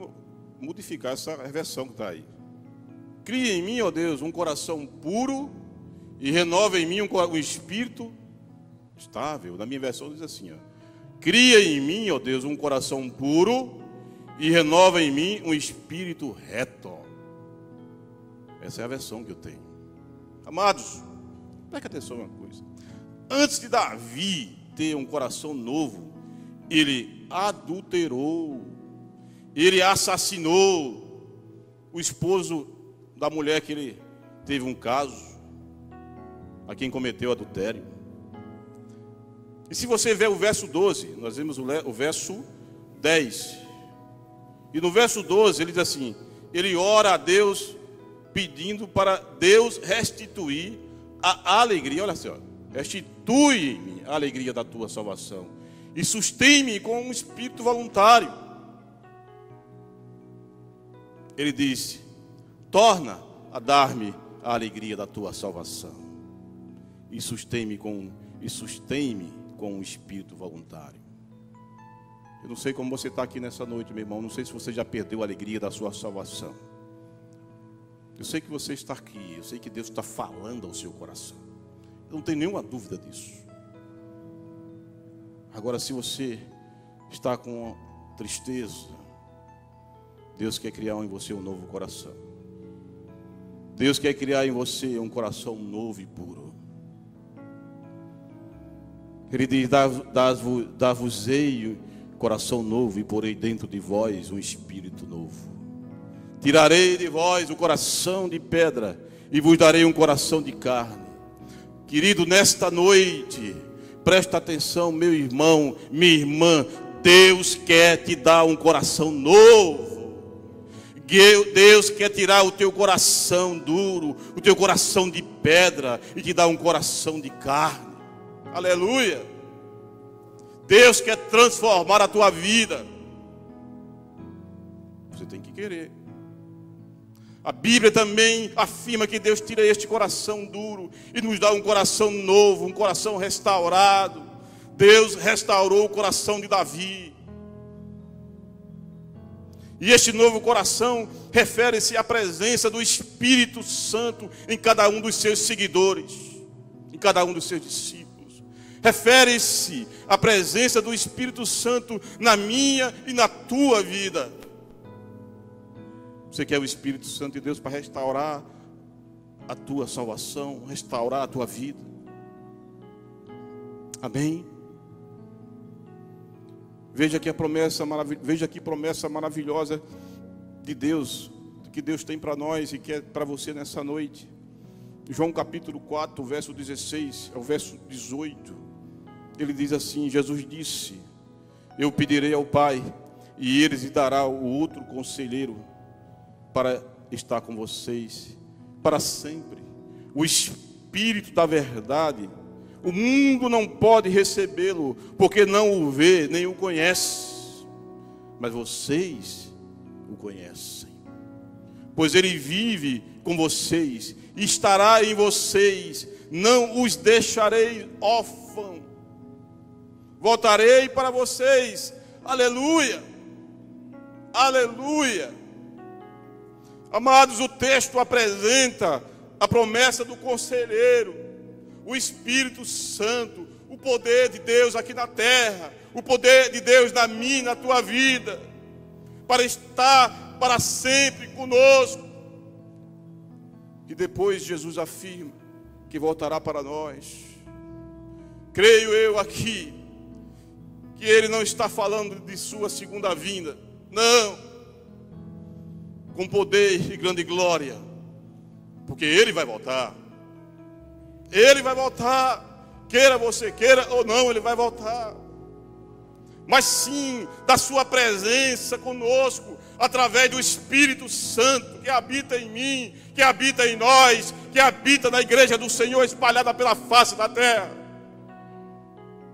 modificar essa versão que está aí. Cria em mim, ó Deus, um coração puro e renova em mim um espírito estável. Na minha versão diz assim, ó. Cria em mim, ó Deus, um coração puro e renova em mim um espírito reto. Essa é a versão que eu tenho. Amados, preste atenção em uma coisa. Antes de Davi ter um coração novo, ele adulterou, ele assassinou o esposo da mulher que ele teve um caso, a quem cometeu adultério. E se você ver o verso 12, nós vemos o verso 10. E no verso 12 ele diz assim: ele ora a Deus pedindo para Deus restituir a alegria. Olha só, restitui-me a alegria da tua salvação e sustém-me com um espírito voluntário. Ele disse: torna a dar-me a alegria da tua salvação e sustém-me com um espírito voluntário. Eu não sei como você está aqui nessa noite, meu irmão. Não sei se você já perdeu a alegria da sua salvação. Eu sei que você está aqui. Eu sei que Deus está falando ao seu coração. Eu não tenho nenhuma dúvida disso. Agora, se você está com tristeza, Deus quer criar em você um novo coração. Deus quer criar em você um coração novo e puro. Ele diz: dar-vos-ei coração novo e porei dentro de vós um espírito novo. Tirarei de vós o coração de pedra e vos darei um coração de carne. Querido, nesta noite, presta atenção, meu irmão, minha irmã. Deus quer te dar um coração novo. Deus quer tirar o teu coração duro, o teu coração de pedra e te dar um coração de carne. Aleluia. Deus quer transformar a tua vida. Você tem que querer. A Bíblia também afirma que Deus tira este coração duro e nos dá um coração novo, um coração restaurado. Deus restaurou o coração de Davi. E este novo coração refere-se à presença do Espírito Santo em cada um dos seus seguidores, em cada um dos seus discípulos. Refere-se à presença do Espírito Santo na minha e na tua vida. Você quer o Espírito Santo de Deus para restaurar a tua salvação, restaurar a tua vida? Amém? Veja que promessa maravilhosa de Deus, que Deus tem para nós e que é para você nessa noite. João capítulo 4, verso 16 ao verso 18. Ele diz assim: Jesus disse: eu pedirei ao Pai, e Ele lhes dará o outro conselheiro para estar com vocês para sempre, o Espírito da verdade. O mundo não pode recebê-lo, porque não o vê, nem o conhece, mas vocês o conhecem, pois Ele vive com vocês, e estará em vocês, não os deixarei órfãos, voltarei para vocês. Aleluia, aleluia. Amados, o texto apresenta a promessa do conselheiro, o Espírito Santo, o poder de Deus aqui na terra, o poder de Deus na minha, na tua vida, para estar para sempre conosco. E depois Jesus afirma que voltará para nós. Creio eu aqui que Ele não está falando de sua segunda vinda, não, com poder e grande glória, porque Ele vai voltar. Ele vai voltar, queira você queira ou não, Ele vai voltar. Mas sim, da sua presença conosco, através do Espírito Santo, que habita em mim, que habita em nós, que habita na igreja do Senhor, espalhada pela face da terra.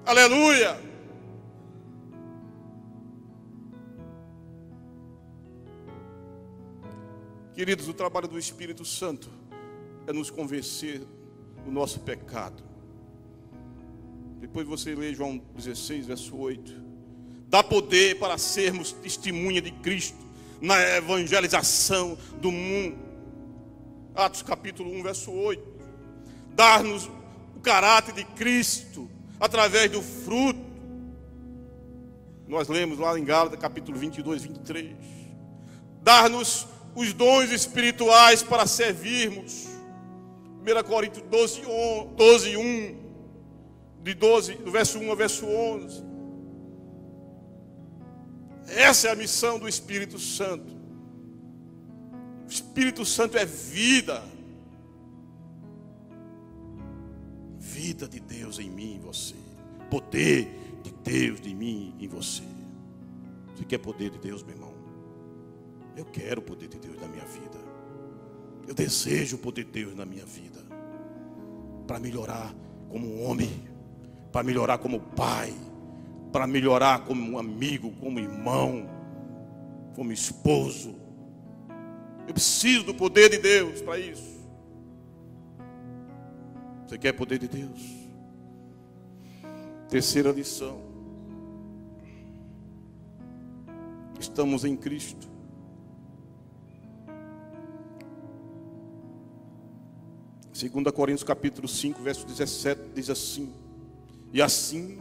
Aleluia. Queridos, o trabalho do Espírito Santo é nos convencer do nosso pecado. Depois você lê João 16, verso 8. Dá poder para sermos testemunha de Cristo na evangelização do mundo. Atos capítulo 1, verso 8. Dar-nos o caráter de Cristo através do fruto. Nós lemos lá em Gálatas capítulo 22, 23. Dar-nos os dons espirituais para servirmos. 1 Coríntios 12, 1, do verso 1 ao verso 11. Essa é a missão do Espírito Santo. O Espírito Santo é vida. Vida de Deus em mim e em você. Poder de Deus em mim e em você. Você quer poder de Deus, meu irmão? Eu quero o poder de Deus na minha vida. Eu desejo o poder de Deus na minha vida, para melhorar como homem, para melhorar como pai, para melhorar como amigo, como irmão, como esposo. Eu preciso do poder de Deus para isso. Você quer poder de Deus? Terceira lição: estamos em Cristo. 2 Coríntios capítulo 5, verso 17, diz assim: e assim,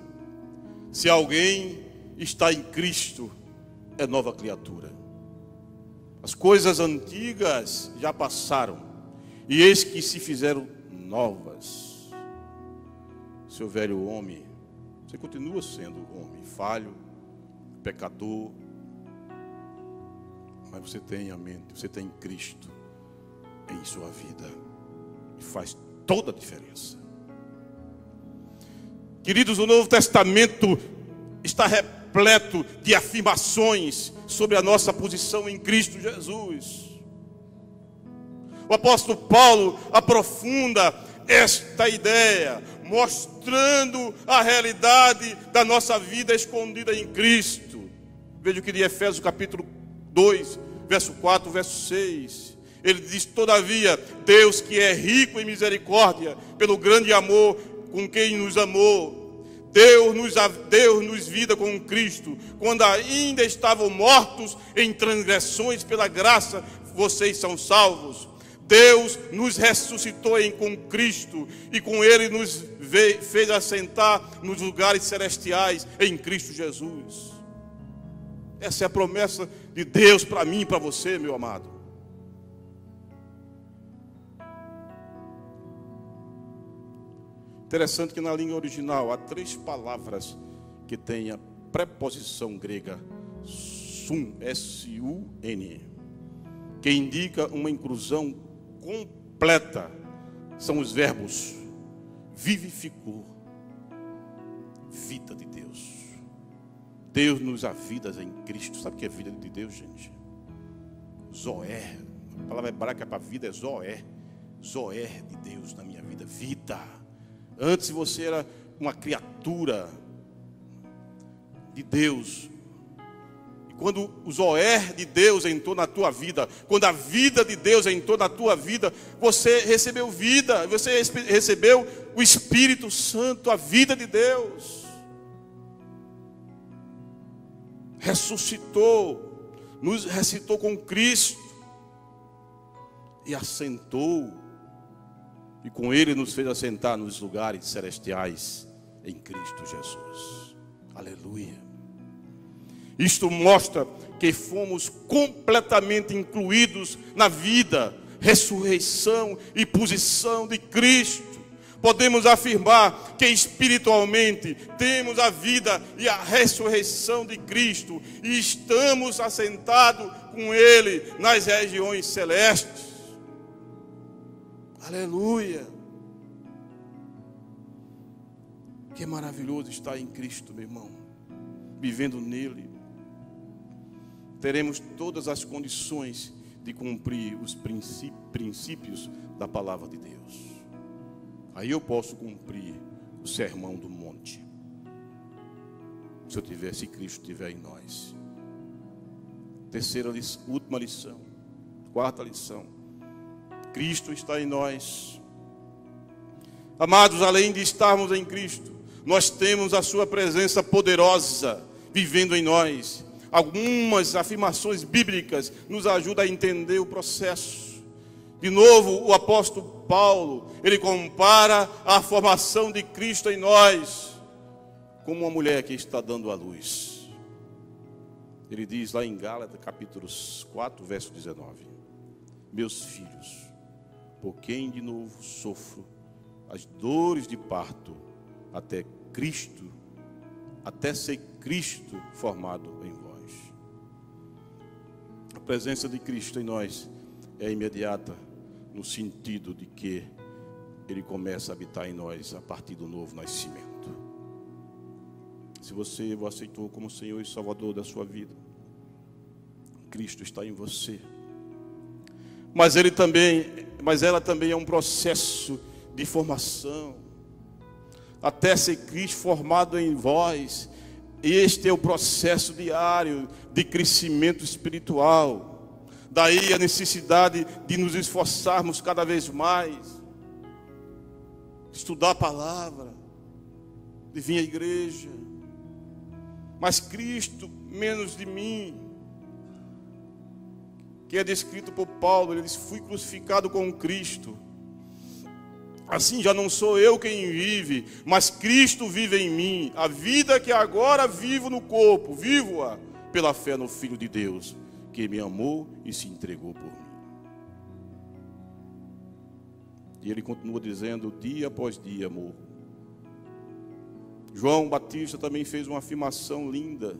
se alguém está em Cristo, é nova criatura. As coisas antigas já passaram, e eis que se fizeram novas. Seu velho homem, você continua sendo homem falho, pecador, mas você tem a mente, você tem Cristo em sua vida. Faz toda a diferença. Queridos, o Novo Testamento está repleto de afirmações sobre a nossa posição em Cristo Jesus. O apóstolo Paulo aprofunda esta ideia, mostrando a realidade da nossa vida escondida em Cristo. Veja o que diz Efésios capítulo 2, verso 4, verso 6. Ele diz: todavia, Deus, que é rico em misericórdia, pelo grande amor com quem nos amou, deu-nos vida com Cristo, quando ainda estavam mortos em transgressões, pela graça vocês são salvos. Deus nos ressuscitou com Cristo, e com Ele nos fez assentar nos lugares celestiais em Cristo Jesus. Essa é a promessa de Deus para mim e para você, meu amado. Interessante que na língua original há 3 palavras que têm preposição grega sun, S-U-N, que indica uma inclusão completa. São os verbos vivificou, vida de Deus. Deus nos dá vidas em Cristo. Sabe o que é vida de Deus, gente? Zoé. A palavra hebraica para vida é Zoé. Zoé de Deus na minha vida. Vida. Antes você era uma criatura de Deus. E quando o Zoé de Deus entrou na tua vida, quando a vida de Deus entrou na tua vida, você recebeu vida. Você recebeu o Espírito Santo, a vida de Deus. Ressuscitou, nos ressuscitou com Cristo e assentou, e com Ele nos fez assentar nos lugares celestiais em Cristo Jesus. Aleluia. Isto mostra que fomos completamente incluídos na vida, ressurreição e posição de Cristo. Podemos afirmar que espiritualmente temos a vida e a ressurreição de Cristo e estamos assentados com Ele nas regiões celestes. Aleluia! Que maravilhoso estar em Cristo, meu irmão, vivendo nele. Teremos todas as condições de cumprir os princípios da palavra de Deus. Aí eu posso cumprir o sermão do monte, se Cristo estiver em nós. Última lição, quarta lição: Cristo está em nós. Amados, além de estarmos em Cristo, nós temos a sua presença poderosa vivendo em nós. Algumas afirmações bíblicas nos ajudam a entender o processo. De novo, o apóstolo Paulo, ele compara a formação de Cristo em nós como uma mulher que está dando à luz. Ele diz lá em Gálatas, capítulo 4, verso 19: Meus filhos, por quem de novo sofro as dores de parto, até ser Cristo formado em vós. A presença de Cristo em nós é imediata, no sentido de que Ele começa a habitar em nós a partir do novo nascimento. Se você o aceitou como Senhor e Salvador da sua vida, Cristo está em você. Mas ela também é um processo de formação, até ser Cristo formado em vós. Este é o processo diário de crescimento espiritual. Daí a necessidade de nos esforçarmos cada vez mais, estudar a palavra, de vir à igreja. Mas Cristo, menos de mim, que é descrito por Paulo, ele diz: fui crucificado com Cristo. Assim já não sou eu quem vive, mas Cristo vive em mim. A vida que agora vivo no corpo, vivo-a pela fé no Filho de Deus, que me amou e se entregou por mim. E ele continua dizendo: dia após dia morro. João Batista também fez uma afirmação linda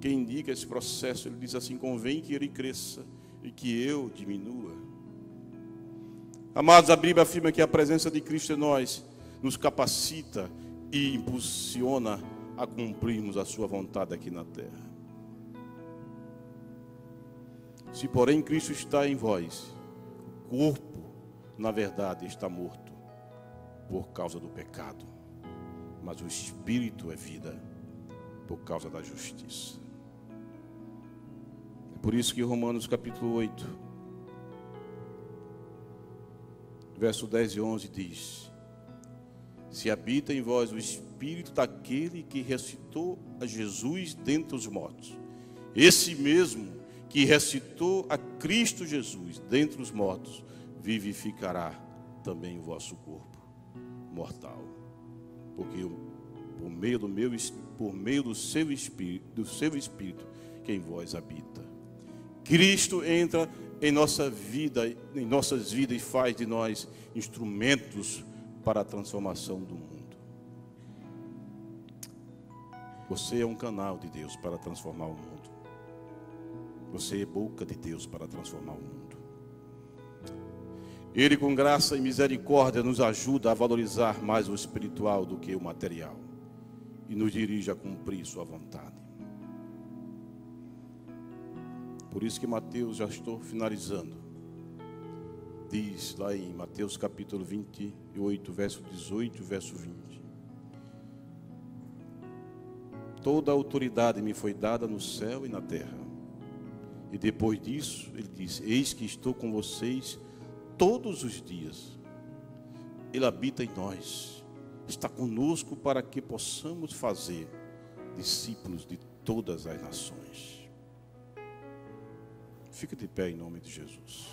que indica esse processo. Ele diz assim: convém que ele cresça e que eu diminua. Amados, a Bíblia afirma que a presença de Cristo em nós nos capacita e impulsiona a cumprirmos a sua vontade aqui na terra. Se porém Cristo está em vós, o corpo, na verdade, está morto por causa do pecado, mas o Espírito é vida por causa da justiça. É por isso que Romanos capítulo 8, verso 10 e 11 diz: se habita em vós o Espírito daquele que ressuscitou a Jesus dentre os mortos, esse mesmo que ressuscitou a Cristo Jesus dentre os mortos, vivificará também o vosso corpo mortal, porque por meio do seu Espírito que em vós habita. Cristo entra em nossas vidas e faz de nós instrumentos para a transformação do mundo. Você é um canal de Deus para transformar o mundo. Você é boca de Deus para transformar o mundo. Ele, com graça e misericórdia, nos ajuda a valorizar mais o espiritual do que o material e nos dirige a cumprir sua vontade. Por isso que Mateus, já estou finalizando, diz lá em Mateus capítulo 28, verso 18, verso 20: toda a autoridade me foi dada no céu e na terra. E depois disso, ele diz: eis que estou com vocês todos os dias. Ele habita em nós, está conosco para que possamos fazer discípulos de todas as nações. Fica de pé em nome de Jesus.